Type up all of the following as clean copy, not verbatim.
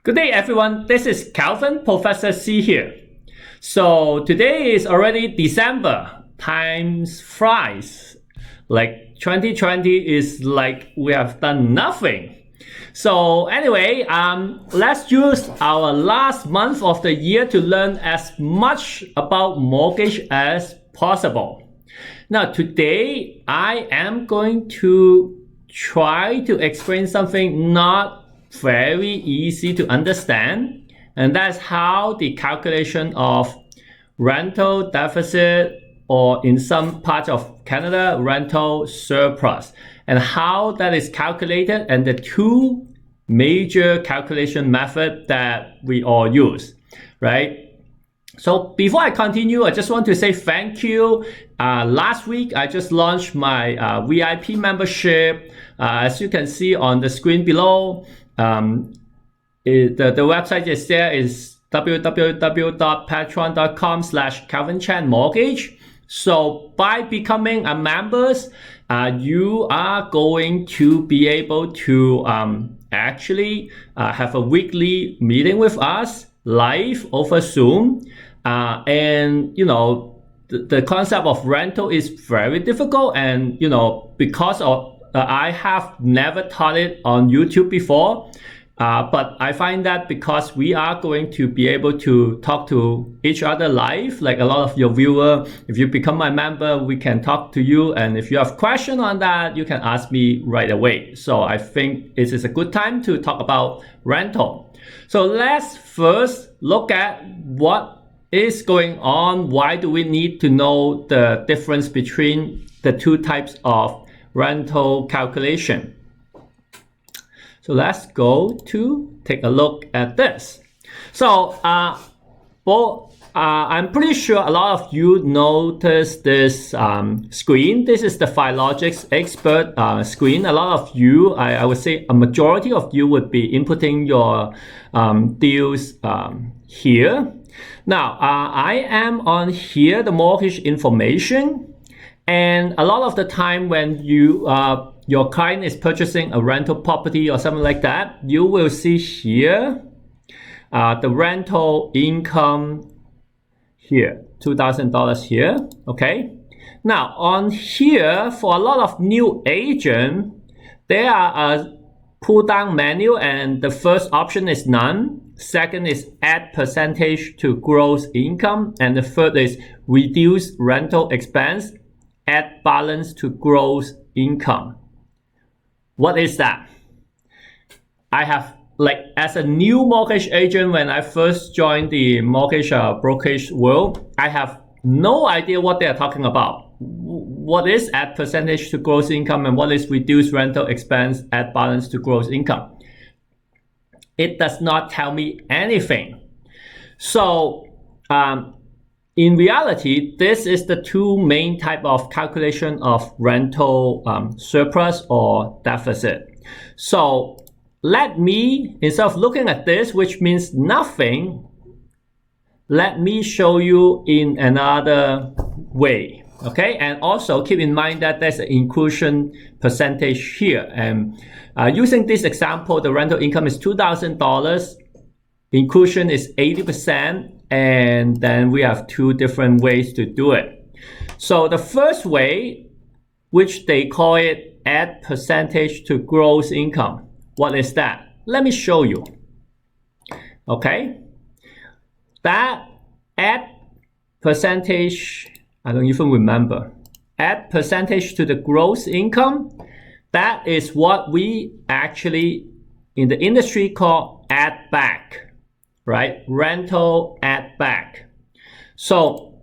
Good day, everyone. This is Calvin, Professor C here. So today is already December. Time flies. Like 2020 is like we have done nothing. So anyway, let's use our last month of the year to learn as much about mortgage as possible. Now today, I am going to try to explain something not very easy to understand, and that's how the calculation of rental deficit, or in some parts of Canada, rental surplus, and how that is calculated, and the two major calculation methods that we all use, right? So before I continue, I just want to say thank you. Last week, I just launched my VIP membership. As you can see on the screen below, the website is there is www.patreon.com/CalvinChanMortgage. So by becoming a member, you are going to be able to actually have a weekly meeting with us live over Zoom. And you know, the concept of rental is very difficult, and you know, because of I have never taught it on YouTube before, but I find that because we are going to be able to talk to each other live, like a lot of your viewers, if you become my member, we can talk to you, and if you have questions on that, you can ask me right away. So I think it is a good time to talk about rental. So let's first look at what is going on. Why do we need to know the difference between the two types of rental calculation? So let's go to take a look at this. So I'm pretty sure a lot of you noticed this screen. This is the Filogix expert screen. A lot of you, I would say a majority of you would be inputting your deals here. Now, I am on here, the mortgage information, and a lot of the time when you your client is purchasing a rental property or something like that, you will see here the rental income here, $2,000 here, okay? Now, on here, for a lot of new agents, there are a pull-down menu, and the first option is none. Second is add percentage to gross income, and the third is reduce rental expense, add balance to gross income. What is that? I have, like, as a new mortgage agent, when I first joined the mortgage brokerage world, I have no idea what they are talking about. What is add percentage to gross income, and what is reduce rental expense, add balance to gross income? It does not tell me anything. So in reality, this is the two main type of calculation of rental surplus or deficit. So let me, instead of looking at this, which means nothing, let me show you in another way. Okay, and also keep in mind that there's an inclusion percentage here. And using this example, the rental income is $2,000. Inclusion is 80%, and then we have two different ways to do it. So the first way, which they call it add percentage to gross income. What is that? Let me show you. Okay, that add percentage, I don't even remember. Add percentage to the gross income. That is what we actually in the industry call add back, right? Rental add back. So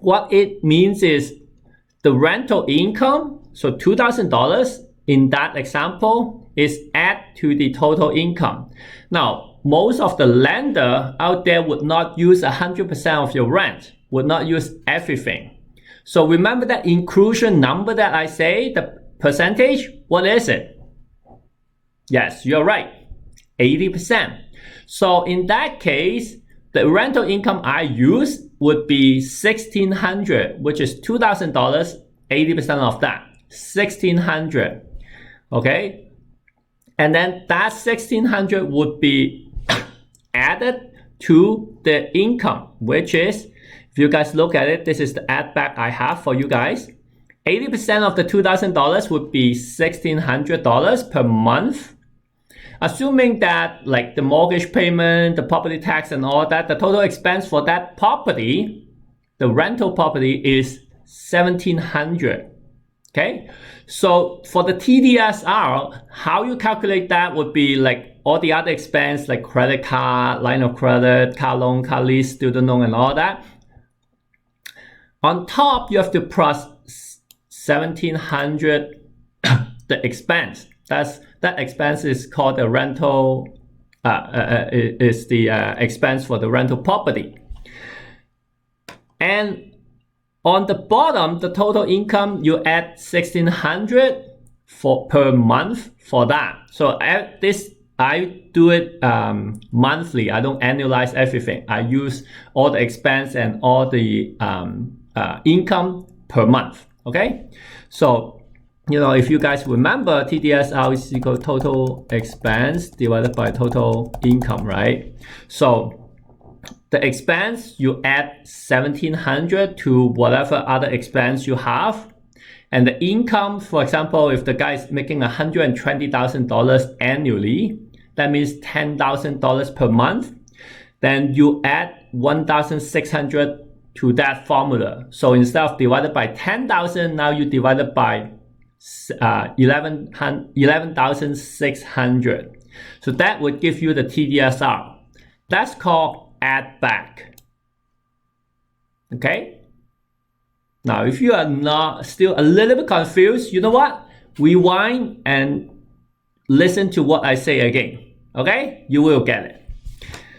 what it means is the rental income, so $2,000 in that example, is add to the total income. Now, most of the lender out there would not use 100% of your rent, would not use everything. So remember that inclusion number that I say, the percentage, what is it? Yes, you're right, 80%. So in that case, the rental income I use would be $1,600, which is $2,000, 80% of that, $1,600, okay? And then that $1,600 would be added to the income, which is, if you guys look at it, this is the add back I have for you guys. 80% of the $2,000 would be $1,600 per month. Assuming that like the mortgage payment, the property tax and all that, the total expense for that property, the rental property, is $1,700. Okay, so for the TDSR, how you calculate that would be like all the other expense like credit card, line of credit, car loan, car lease, student loan and all that. On top, you have to plus $1,700 the expense. That expense is called the rental, is the expense for the rental property. And on the bottom, the total income, you add $1,600 per month for that. So I do it monthly. I don't annualize everything. I use all the expense and all the income per month. Okay, so if you guys remember, TDSR is equal to total expense divided by total income, right? So the expense, you add $1,700 to whatever other expense you have. And the income, for example, if the guy is making $120,000 annually, that means $10,000 per month. Then you add $1,600 to that formula. So instead of divided by 10,000, now you divide it by 11,600. So that would give you the TDSR. That's called add back. Okay. Now, if you are not still a little bit confused, you know what? Rewind and listen to what I say again. Okay, you will get it.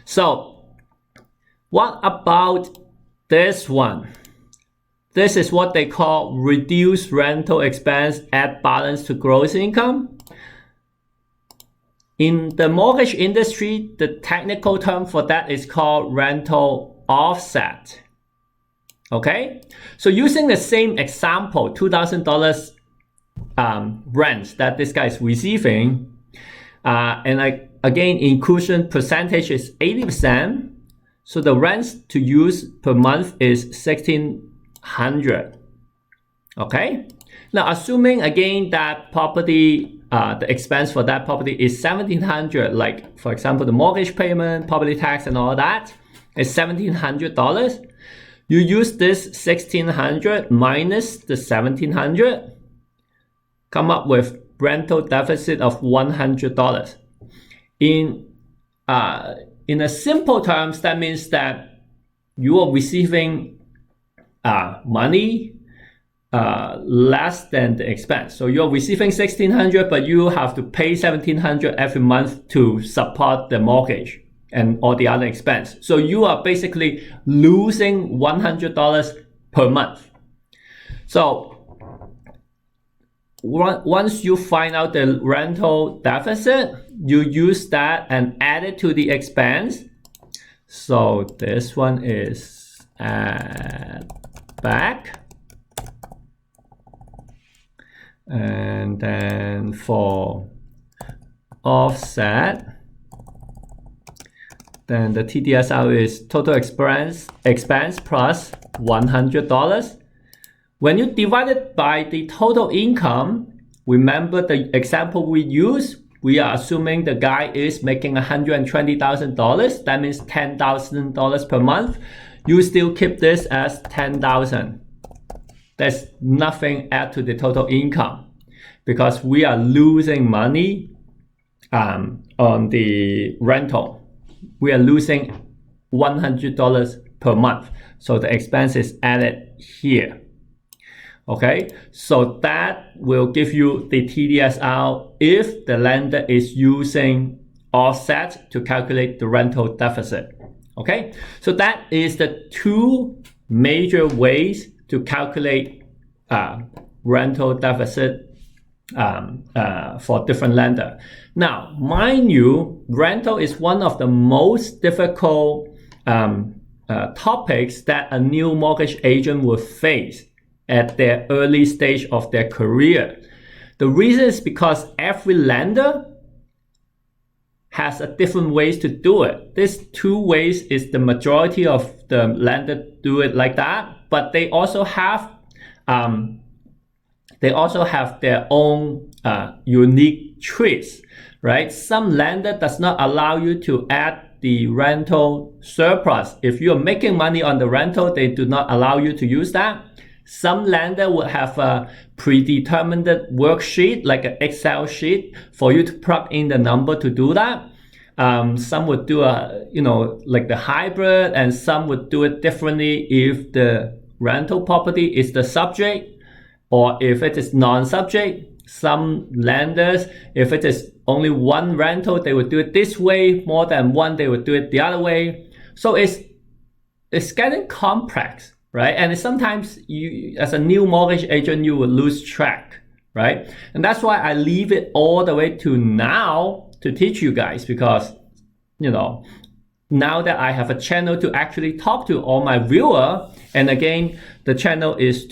So, what about this one? This is what they call reduced rental expense add balance to gross income. In the mortgage industry, the technical term for that is called rental offset. Okay, so using the same example, $2,000 rent that this guy is receiving, and again, inclusion percentage is 80%. So the rent to use per month is $1,600. Okay. Now, assuming again that property, the expense for that property is $1,700, like for example, the mortgage payment, property tax, and all that is $1,700. You use this $1,600 minus the $1,700, come up with rental deficit of $100. In a simple terms, that means that you are receiving money less than the expense. So you're receiving $1,600, but you have to pay $1,700 every month to support the mortgage and all the other expense. So you are basically losing $100 per month. So once you find out the rental deficit, you use that and add it to the expense. So this one is add back. And then for offset, then the TDSR is total expense plus $100. When you divide it by the total income, remember the example we use, we are assuming the guy is making $120,000. That means $10,000 per month. You still keep this as $10,000. There's nothing add to the total income because we are losing money on the rental. We are losing $100 per month. So the expense is added here. Okay, so that will give you the TDSR if the lender is using offset to calculate the rental deficit. Okay, so that is the two major ways to calculate rental deficit for different lender. Now, mind you, rental is one of the most difficult topics that a new mortgage agent will face at their early stage of their career. The reason is because every lender has a different ways to do it. These two ways is the majority of the lender do it like that, but they also have their own unique tricks, right? Some lender does not allow you to add the rental surplus. If you're making money on the rental, they do not allow you to use that. Some lender would have a predetermined worksheet, like an Excel sheet, for you to plug in the number to do that. Some would do like the hybrid, and some would do it differently if the rental property is the subject or if it is non-subject. Some lenders, if it is only one rental, they would do it this way. More than one, they would do it the other way. So it's getting complex, right? And sometimes you, as a new mortgage agent, you will lose track, right? And that's why I leave it all the way to now to teach you guys, because, now that I have a channel to actually talk to all my viewers, and again, the channel is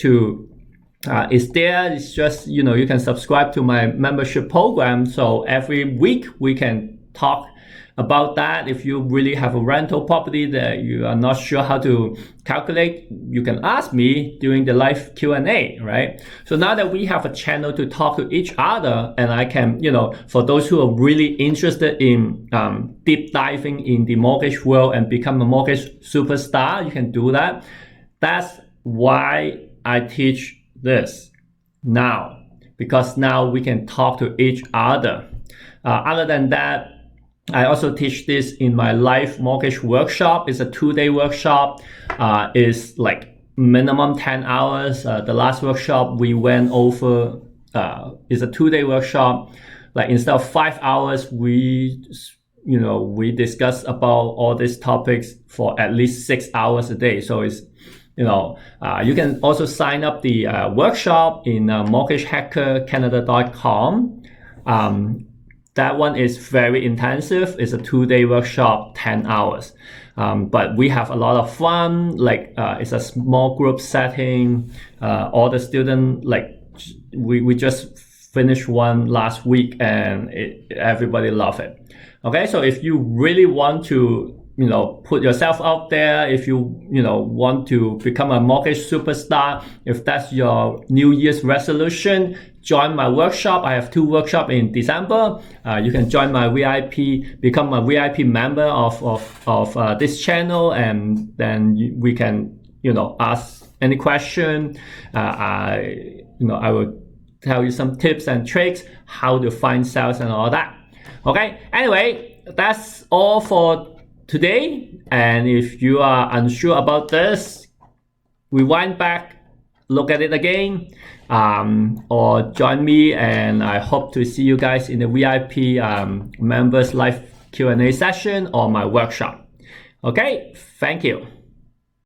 there. It's just, you can subscribe to my membership program. So every week we can talk about that. If you really have a rental property that you are not sure how to calculate, you can ask me during the live Q&A, right? So now that we have a channel to talk to each other, and I can, for those who are really interested in deep diving in the mortgage world and become a mortgage superstar, you can do that. That's why I teach this now, because now we can talk to each other. Other than that, I also teach this in my live mortgage workshop. It's a 2-day workshop. It's like minimum 10 hours. The last workshop we went over is a 2-day workshop. Like instead of 5 hours, we discuss about all these topics for at least 6 hours a day. So it's you can also sign up the workshop in mortgagehackercanada.com. That one is very intensive. It's a 2-day workshop, 10 hours. But we have a lot of fun. Like it's a small group setting. All the students, like we just finished one last week, and everybody loved it. Okay, so if you really want to put yourself out there, if you want to become a mortgage superstar, if that's your New Year's resolution, join my workshop. I have 2 workshops in December. You can join my VIP, become a VIP member of this channel, and then we can ask any question. I will tell you some tips and tricks how to find sales and all that. Okay, anyway, that's all for today. And if you are unsure about this, rewind back, look at it again, or join me, and I hope to see you guys in the VIP members live Q&A session or my workshop. Okay, thank you.